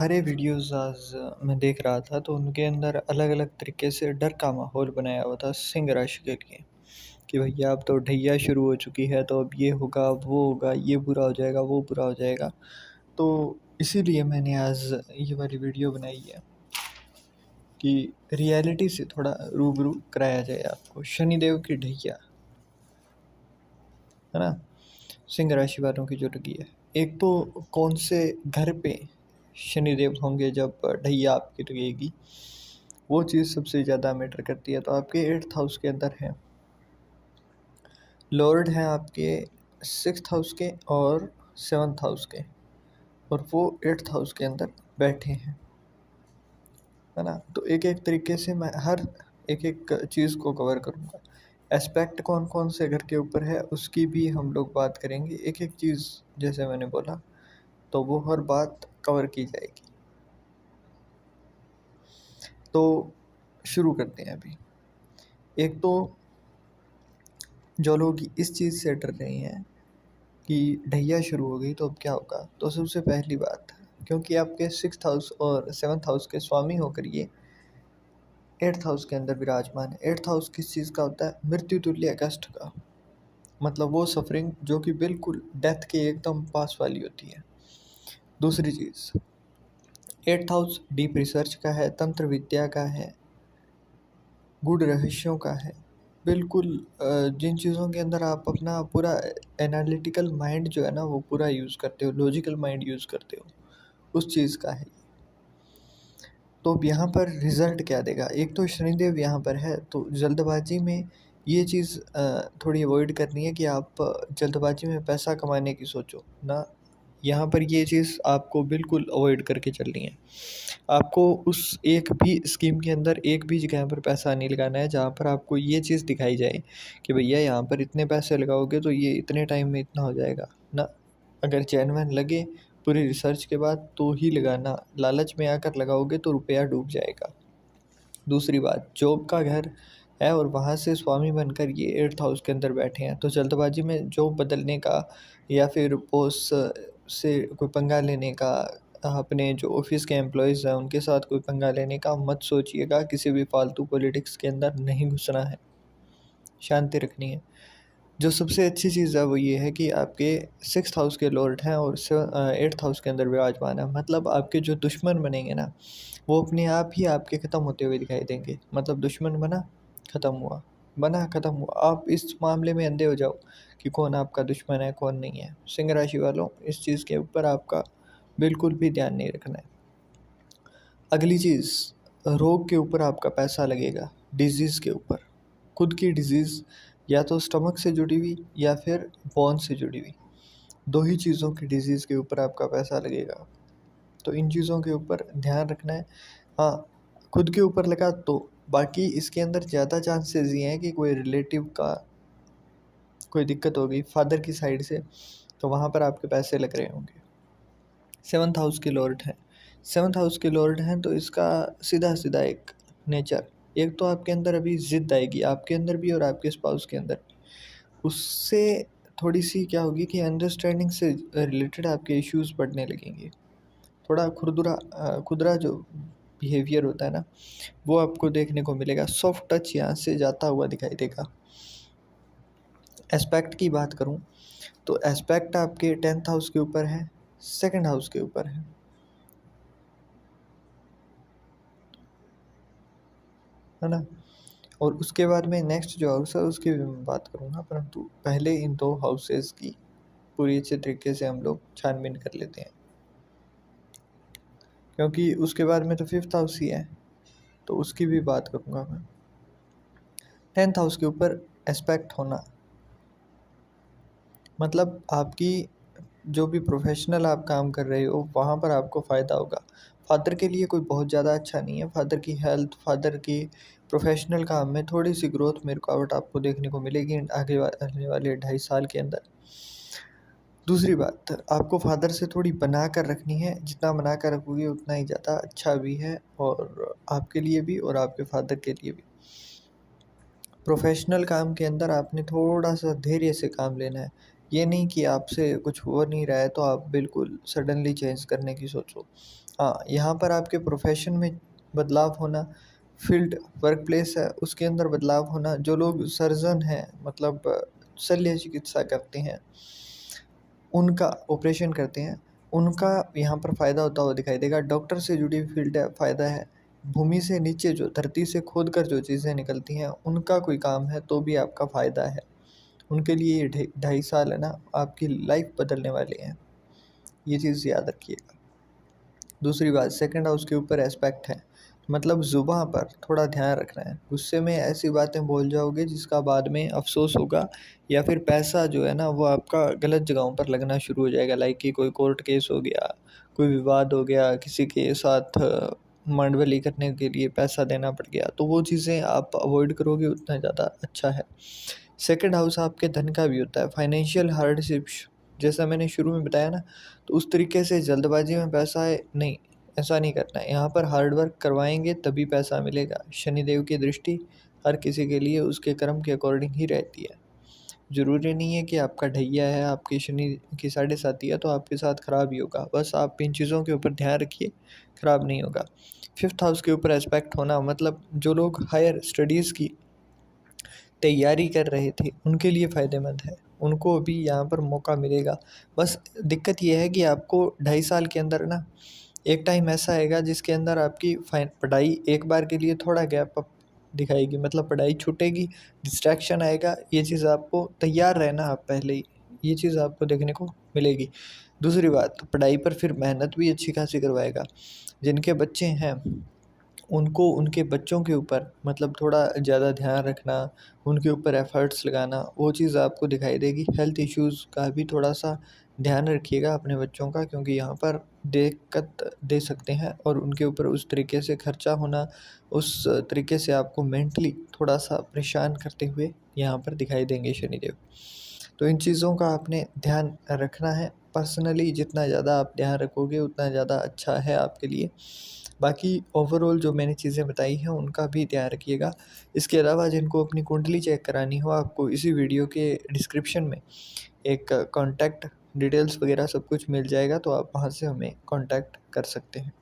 सारे वीडियोज़ आज मैं देख रहा था तो उनके अंदर अलग-अलग तरीके से डर का माहौल बनाया हुआ था सिंह राशि के लिए, कि भैया अब तो ढैया शुरू हो चुकी है तो अब ये होगा, वो होगा, ये बुरा हो जाएगा, वो बुरा हो जाएगा। तो इसीलिए मैंने आज ये वाली वीडियो बनाई है कि रियलिटी से थोड़ा रूबरू कराया जाए आपको। शनिदेव की ढैया, है ना? सिंह राशि वालों की जो लगी है। एक तो कौन से घर पे शनिदेव होंगे जब ढैया आपकी लगेगी, वो चीज़ सबसे ज़्यादा मैटर करती है। तो आपके 8th हाउस के अंदर है, लॉर्ड हैं आपके 6th हाउस के और 7th हाउस के, और वो 8th हाउस के अंदर बैठे हैं, है ना? तो एक एक तरीके से मैं हर एक एक चीज़ को कवर करूँगा। एस्पेक्ट कौन कौन से घर के ऊपर है उसकी भी हम लोग बात करेंगे। एक एक चीज़ जैसे मैंने बोला, तो वो हर बात कवर की जाएगी। तो शुरू करते हैं अभी। एक तो जो लोग इस चीज़ से डर रहे हैं कि ढैया शुरू हो गई तो अब क्या होगा, तो सबसे पहली बात, क्योंकि आपके 6th हाउस और 7th हाउस के स्वामी होकर ये 8th हाउस के अंदर विराजमान है। 8th हाउस किस चीज़ का होता है? मृत्यु तुल्य कष्ट का, मतलब वो सफरिंग जो कि बिल्कुल डेथ के एकदम पास वाली होती है। दूसरी चीज़, 8th हाउस डीप रिसर्च का है, तंत्र विद्या का है, गूढ़ रहस्यों का है। बिल्कुल जिन चीज़ों के अंदर आप अपना पूरा एनालिटिकल माइंड जो है ना वो पूरा यूज़ करते हो, लॉजिकल माइंड यूज़ करते हो, उस चीज़ का है। तो अब यहाँ पर रिज़ल्ट क्या देगा? एक तो शनिदेव यहाँ पर है, तो जल्दबाजी में ये चीज़ थोड़ी अवॉइड करनी है कि आप जल्दबाजी में पैसा कमाने की सोचो ना। यहाँ पर ये चीज़ आपको बिल्कुल अवॉइड करके चलनी है। आपको उस एक भी स्कीम के अंदर एक भी जगह पर पैसा नहीं लगाना है जहाँ पर आपको ये चीज़ दिखाई जाए कि भैया यहाँ पर इतने पैसे लगाओगे तो ये इतने टाइम में इतना हो जाएगा ना। अगर जेन्युइन लगे पूरी रिसर्च के बाद तो ही लगाना, लालच में आकर लगाओगे तो रुपया डूब जाएगा। दूसरी बात, जॉब का घर है और वहाँ से स्वामी बनकर ये 8th हाउस के अंदर बैठे हैं, तो जल्दबाजी में जॉब बदलने का या फिर बॉस से कोई पंगा लेने का, अपने जो ऑफिस के एम्प्लॉयज़ हैं उनके साथ कोई पंगा लेने का मत सोचिएगा। किसी भी फालतू पॉलिटिक्स के अंदर नहीं घुसना है, शांति रखनी है। जो सबसे अच्छी चीज़ है वो ये है कि आपके 6th हाउस के लॉर्ड हैं और 8th हाउस के अंदर विराजमान है। मतलब आपके जो दुश्मन बनेंगे ना, वो अपने आप ही आपके ख़त्म होते हुए दिखाई देंगे। मतलब दुश्मन बना, ख़त्म हुआ, बना, ख़त्म हुआ। आप इस मामले में अंधे हो जाओ कि कौन आपका दुश्मन है, कौन नहीं है। सिंह राशि वालों, इस चीज़ के ऊपर आपका बिल्कुल भी ध्यान नहीं रखना है। अगली चीज़, रोग के ऊपर आपका पैसा लगेगा, डिज़ीज़ के ऊपर। खुद की डिज़ीज़ या तो स्टमक से जुड़ी हुई या फिर बोन से जुड़ी हुई, 2 ही चीज़ों की डिज़ीज़ के ऊपर आपका पैसा लगेगा। तो इन चीज़ों के ऊपर ध्यान रखना है। हाँ, खुद के ऊपर लगा तो बाकी इसके अंदर ज़्यादा चांसेस ये हैं कि कोई रिलेटिव का कोई दिक्कत हो गई फादर की साइड से, तो वहाँ पर आपके पैसे लग रहे होंगे। 7th हाउस के लॉर्ड हैं, 7th हाउस के लॉर्ड हैं तो इसका सीधा-सीधा एक नेचर, एक तो आपके अंदर अभी ज़िद आएगी, आपके अंदर भी और आपके स्पाउस के अंदर भी। उससे थोड़ी-सी क्या होगी कि अंडरस्टैंडिंग से रिलेटेड आपके इश्यूज़ बढ़ने लगेंगे। थोड़ा खुरदरा जो बिहेवियर होता है ना, वो आपको देखने को मिलेगा। सॉफ्ट टच यहाँ से जाता हुआ दिखाई देगा। एस्पेक्ट की बात करूँ तो एस्पेक्ट आपके 10th हाउस के ऊपर है, 2nd हाउस के ऊपर है ना? और उसके बाद में नेक्स्ट जो हाउस है उसकी भी मैं बात करूँगा, परंतु पहले इन 2 हाउसेस की पूरी अच्छे तरीके से हम लोग छानबीन कर लेते हैं। क्योंकि उसके बाद में तो 5th हाउस ही है, तो उसकी भी बात करूँगा मैं। 10th हाउस के ऊपर एस्पेक्ट होना, मतलब आपकी जो भी प्रोफेशनल आप काम कर रहे हो वहाँ पर आपको फ़ायदा होगा। फादर के लिए कोई बहुत ज़्यादा अच्छा नहीं है, फादर की हेल्थ, फादर की प्रोफेशनल काम में थोड़ी-सी ग्रोथ में रुकावट आपको देखने को मिलेगी आने वाले 2.5 साल के अंदर। दूसरी बात, आपको फादर से थोड़ी बना कर रखनी है, जितना बना कर रखोगे उतना ही ज़्यादा अच्छा भी है, और आपके लिए भी और आपके फादर के लिए भी। प्रोफेशनल काम के अंदर आपने थोड़ा-सा धैर्य से काम लेना है। ये नहीं कि आपसे कुछ हो नहीं रहा है तो आप बिल्कुल सडनली चेंज करने की सोचो। हाँ, यहाँ पर आपके प्रोफेशन में बदलाव होना, फील्ड वर्क प्लेस है उसके अंदर बदलाव होना, जो लोग सर्जन हैं मतलब शल्य चिकित्सा करते हैं, उनका ऑपरेशन करते हैं, उनका यहाँ पर फ़ायदा होता हुआ दिखाई देगा। डॉक्टर से जुड़ी हुई फील्ड है, फ़ायदा है। भूमि से नीचे जो धरती से खोद कर जो चीज़ें निकलती हैं उनका कोई काम है तो भी आपका फ़ायदा है। उनके लिए ये 2.5 साल है ना, आपकी लाइफ बदलने वाले हैं, ये चीज़ याद रखिएगा। दूसरी बात, सेकंड हाउस के ऊपर एस्पेक्ट है, मतलब ज़ुबान पर थोड़ा ध्यान रखना है। गुस्से में ऐसी बातें बोल जाओगे जिसका बाद में अफसोस होगा, या फिर पैसा जो है ना वो आपका गलत जगहों पर लगना शुरू हो जाएगा। लाइक कि कोई कोर्ट केस हो गया, कोई विवाद हो गया, किसी के साथ मंडवली करने के लिए पैसा देना पड़ गया, तो वो चीज़ें आप अवॉइड करोगे उतना ज़्यादा अच्छा है। सेकंड हाउस आपके धन का भी होता है, फाइनेंशियल हार्डशिप्स, जैसा मैंने शुरू में बताया ना, तो उस तरीके से जल्दबाजी में पैसा है नहीं, ऐसा नहीं करना है। यहाँ पर हार्ड वर्क करवाएंगे तभी पैसा मिलेगा। शनिदेव की दृष्टि हर किसी के लिए उसके कर्म के अकॉर्डिंग ही रहती है। ज़रूरी नहीं है कि आपका ढैया है, आपकी शनि की 7.5 है तो आपके साथ ख़राब ही होगा। बस आप इन चीज़ों के ऊपर ध्यान रखिए, ख़राब नहीं होगा। फिफ्थ हाउस के ऊपर एस्पेक्ट होना, मतलब जो लोग हायर स्टडीज़ की तैयारी कर रहे थे उनके लिए फ़ायदेमंद है, उनको भी यहाँ पर मौका मिलेगा। बस दिक्कत ये है कि आपको 2.5 साल के अंदर ना एक टाइम ऐसा आएगा जिसके अंदर आपकी पढ़ाई एक बार के लिए थोड़ा गैप अप दिखाएगी, मतलब पढ़ाई छूटेगी, डिस्ट्रैक्शन आएगा। ये चीज़ आपको तैयार रहना, आप पहले ही ये चीज़ आपको देखने को मिलेगी। दूसरी बात, पढ़ाई पर फिर मेहनत भी अच्छी खासी करवाएगा। जिनके बच्चे हैं उनको उनके बच्चों के ऊपर मतलब थोड़ा ज़्यादा ध्यान रखना, उनके ऊपर एफ़र्ट्स लगाना, वो चीज़ आपको दिखाई देगी। हेल्थ इश्यूज़ का भी थोड़ा-सा ध्यान रखिएगा अपने बच्चों का, क्योंकि यहाँ पर दिक्कत दे सकते हैं और उनके ऊपर उस तरीके से खर्चा होना, उस तरीके से आपको मेंटली थोड़ा-सा परेशान करते हुए यहाँ पर दिखाई देंगे शनिदेव। तो इन चीज़ों का आपने ध्यान रखना है। पर्सनली जितना ज़्यादा आप ध्यान रखोगे उतना ज़्यादा अच्छा है आपके लिए। बाकी ओवरऑल जो मैंने चीज़ें बताई हैं उनका भी ध्यान रखिएगा। इसके अलावा जिनको अपनी कुंडली चेक करानी हो, आपको इसी वीडियो के डिस्क्रिप्शन में एक कॉन्टैक्ट डिटेल्स वगैरह सब कुछ मिल जाएगा, तो आप वहाँ से हमें कॉन्टैक्ट कर सकते हैं।